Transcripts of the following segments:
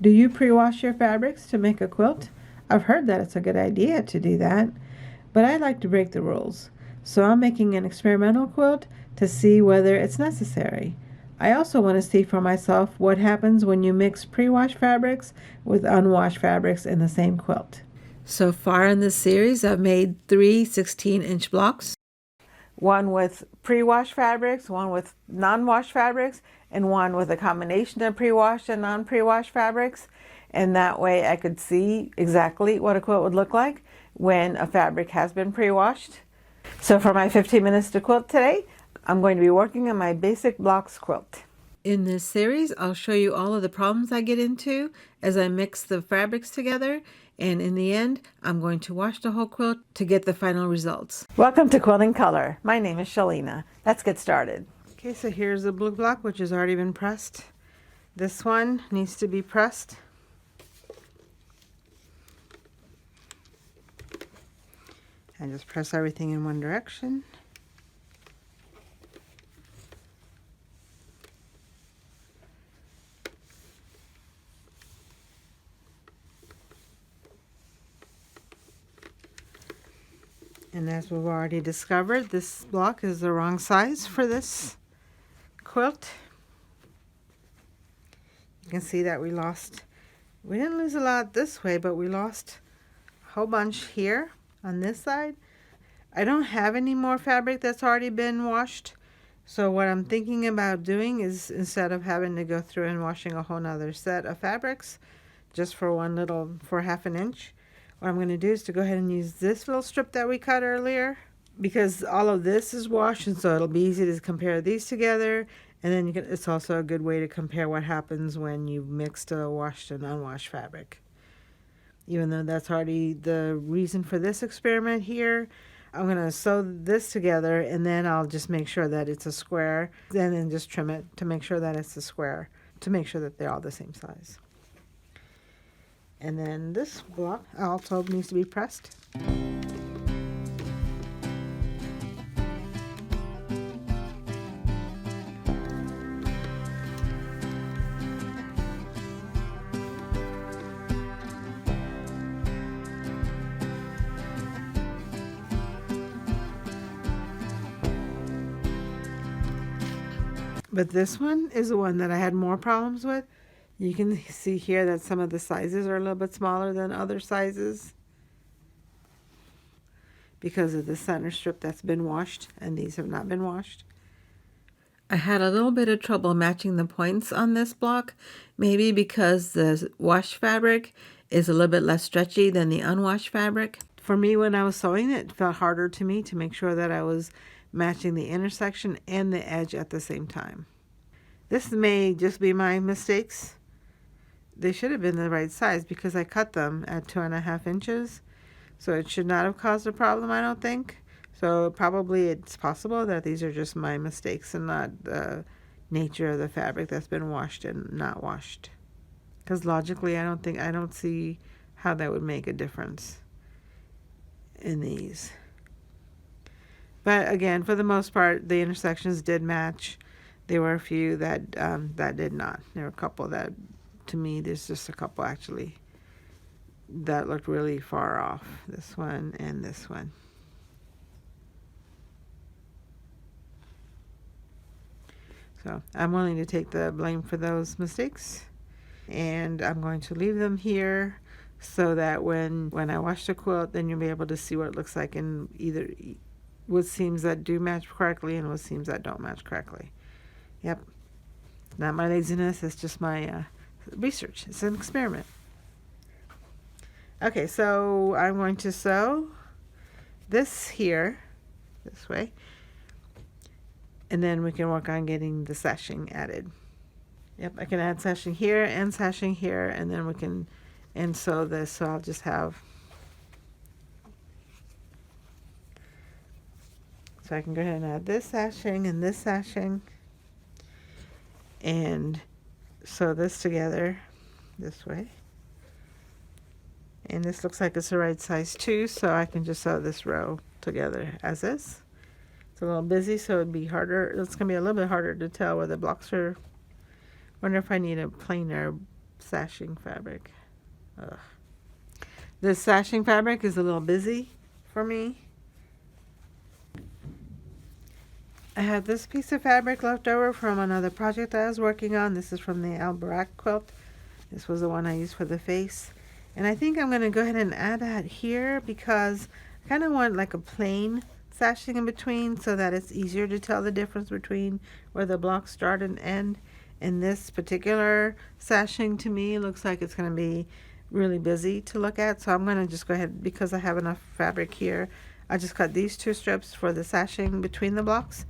Do you pre-wash your fabrics to make a quilt? I've heard that it's a good idea to do that, but I like to break the rules. So I'm making an experimental quilt to see whether it's necessary. I also want to see for myself what happens when you mix pre-washed fabrics with unwashed fabrics in the same quilt. So far in this series, I've made 3 16-inch blocks. One with pre-washed fabrics, one with non-washed fabrics, and one with a combination of pre-washed and non-pre-washed fabrics. And that way I could see exactly what a quilt would look like when a fabric has been pre-washed. So for my 15 minutes to quilt today, I'm going to be working on my basic blocks quilt. In this series, I'll show you all of the problems I get into as I mix the fabrics together, and in the end, I'm going to wash the whole quilt to get the final results. Welcome to Quilting Color. My name is Shalina. Let's get started. Okay, so here's the blue block, which has already been pressed. This one needs to be pressed. And just press everything in one direction. And as we've already discovered, this block is the wrong size for this quilt. You can see that we didn't lose a lot this way, but we lost a whole bunch here on this side. I don't have any more fabric that's already been washed. So what I'm thinking about doing is, instead of having to go through and washing a whole nother set of fabrics just for half an inch, what I'm going to do is to go ahead and use this little strip that we cut earlier, because all of this is washed, and so it'll be easy to compare these together. And then it's also a good way to compare what happens when you mixed a washed and unwashed fabric. Even though that's already the reason for this experiment here, I'm going to sew this together, and then I'll just make sure that it's a square, and then just trim it to make sure that it's a square, to make sure that they're all the same size. And then this block also needs to be pressed. But this one is the one that I had more problems with. You can see here that some of the sizes are a little bit smaller than other sizes because of the center strip that's been washed, and these have not been washed. I had a little bit of trouble matching the points on this block, maybe because the washed fabric is a little bit less stretchy than the unwashed fabric. For me, when I was sewing it felt harder to me to make sure that I was matching the intersection and the edge at the same time. This may just be my mistakes. They should have been the right size because I cut them at 2.5 inches. So it should not have caused a problem, I don't think. So probably it's possible that these are just my mistakes and not the nature of the fabric that's been washed and not washed. Because logically, I don't see how that would make a difference in these. But again, for the most part, the intersections did match. There were a few that did not. There were a couple that, to me, there's just a couple actually that looked really far off. This one and this one. So I'm willing to take the blame for those mistakes, and I'm going to leave them here so that when I wash the quilt, then you'll be able to see what it looks like in either what seams that do match correctly and what seams that don't match correctly. Yep, not my laziness, it's just my research. It's an experiment. Okay, so I'm going to sew this here, this way, and then we can work on getting the sashing added. Yep, I can add sashing here and sashing here, and then we can sew this. So I'll just have, so I can go ahead and add this sashing and this sashing, and sew this together this way. And this looks like it's the right size too, so I can just sew this row together as is. It's a little busy, so it'd be harder. It's going to be a little bit harder to tell where the blocks are. Wonder if I need a plainer sashing fabric. Ugh. This sashing fabric is a little busy for me. I had this piece of fabric left over from another project I was working on. This is from the Albarak quilt. This was the one I used for the face. And I think I'm going to go ahead and add that here because I kind of want like a plain sashing in between so that it's easier to tell the difference between where the blocks start and end. And this particular sashing to me looks like it's going to be really busy to look at. So I'm going to just go ahead, because I have enough fabric here, I just cut these 2 strips for the sashing between the blocks.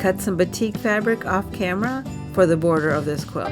cut some batik fabric off camera for the border of this quilt.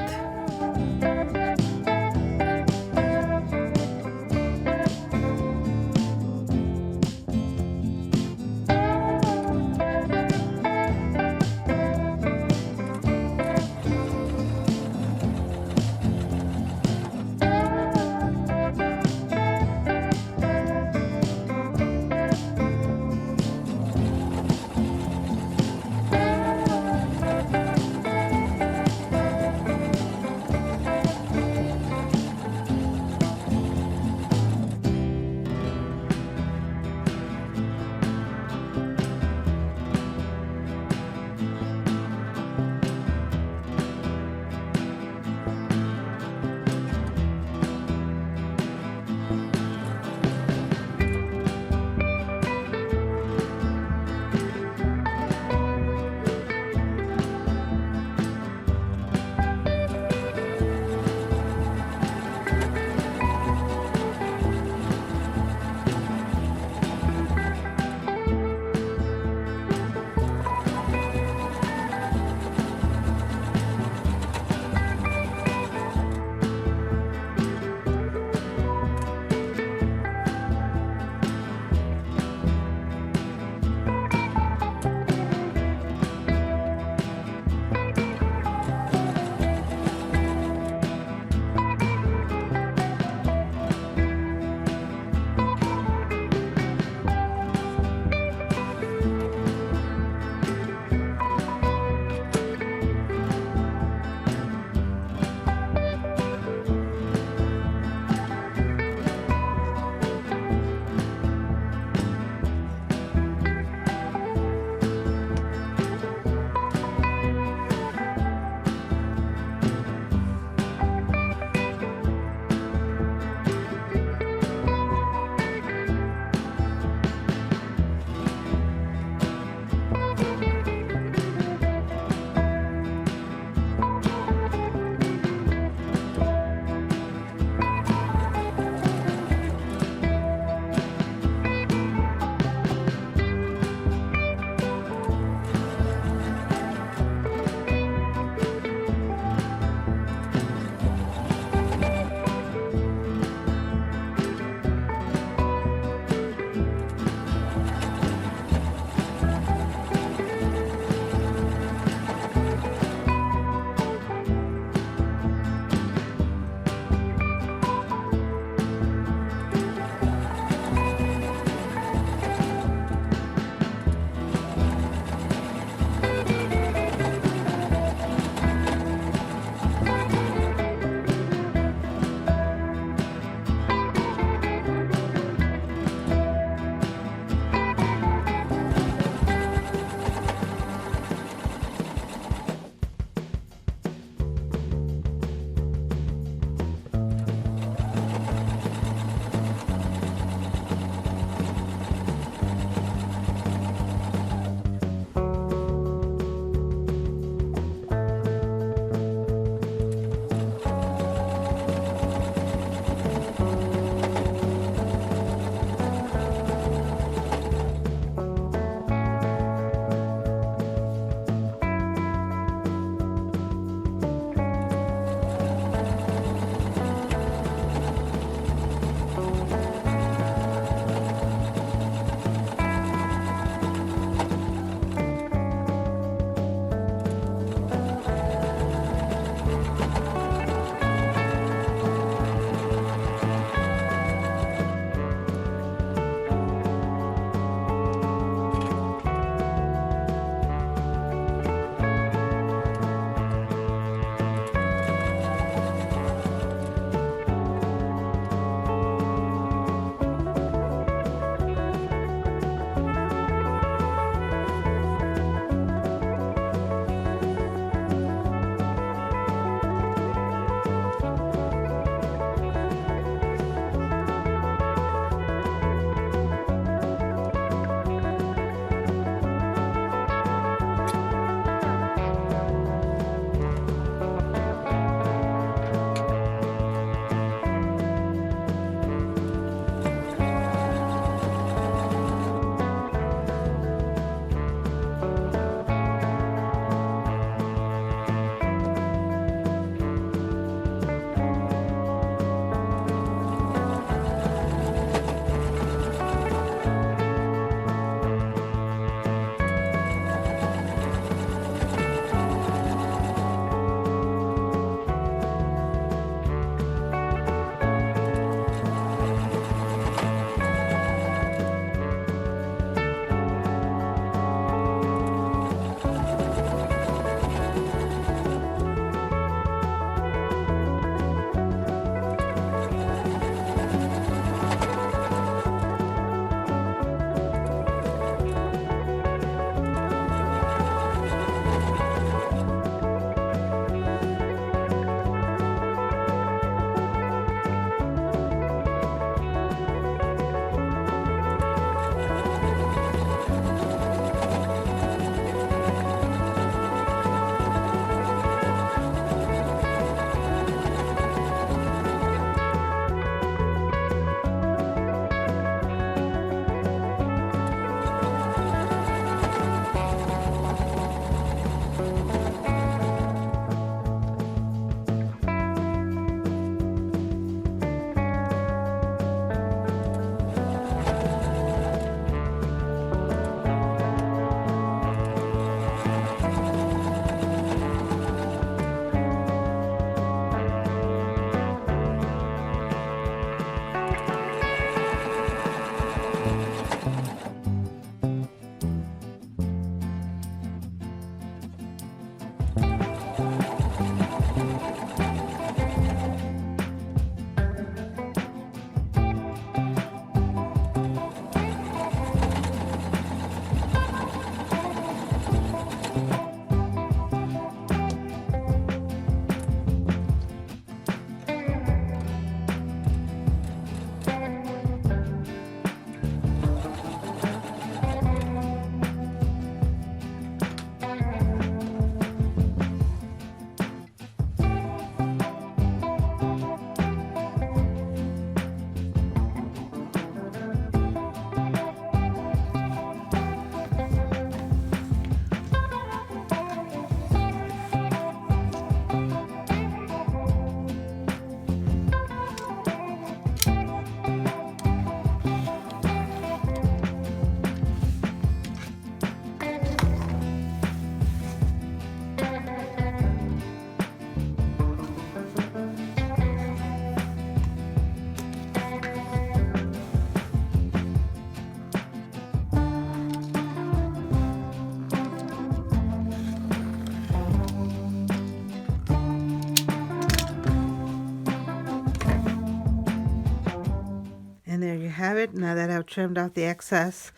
have it now that I've trimmed out the excess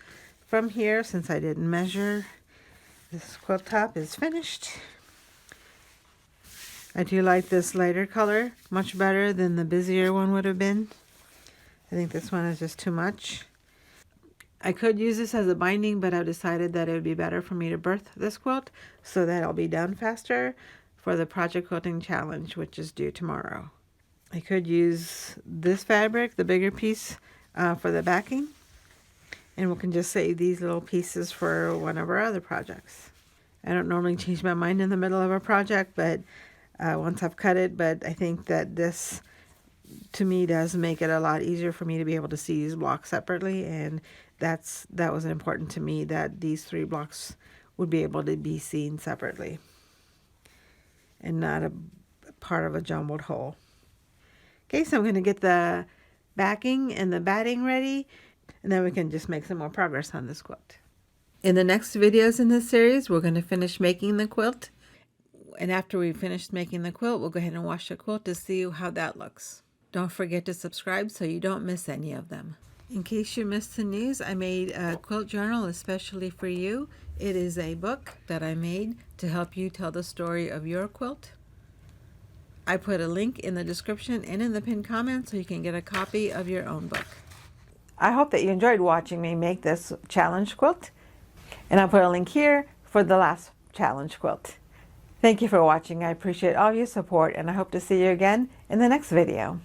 from here since I didn't measure. This quilt top is finished. I do like this lighter color much better than the busier one would have been. I think this one is just too much. I could use this as a binding, but I've decided that it would be better for me to birth this quilt so that it'll be done faster for the Project Quilting Challenge, which is due tomorrow. I could use this fabric, the bigger piece, for the backing. And we can just save these little pieces for one of our other projects. I don't normally change my mind in the middle of a project, but once I've cut it, but I think that this, to me, does make it a lot easier for me to be able to see these blocks separately. And that was important to me, that these 3 blocks would be able to be seen separately and not a part of a jumbled whole. Okay, so I'm going to get the backing and the batting ready, and then we can just make some more progress on this quilt. In the next videos in this series, we're going to finish making the quilt. And after we've finished making the quilt, we'll go ahead and wash the quilt to see how that looks. Don't forget to subscribe so you don't miss any of them. In case you missed the news, I made a quilt journal especially for you. It is a book that I made to help you tell the story of your quilt. I put a link in the description and in the pinned comment so you can get a copy of your own book. I hope that you enjoyed watching me make this challenge quilt. And I'll put a link here for the last challenge quilt. Thank you for watching. I appreciate all your support, and I hope to see you again in the next video.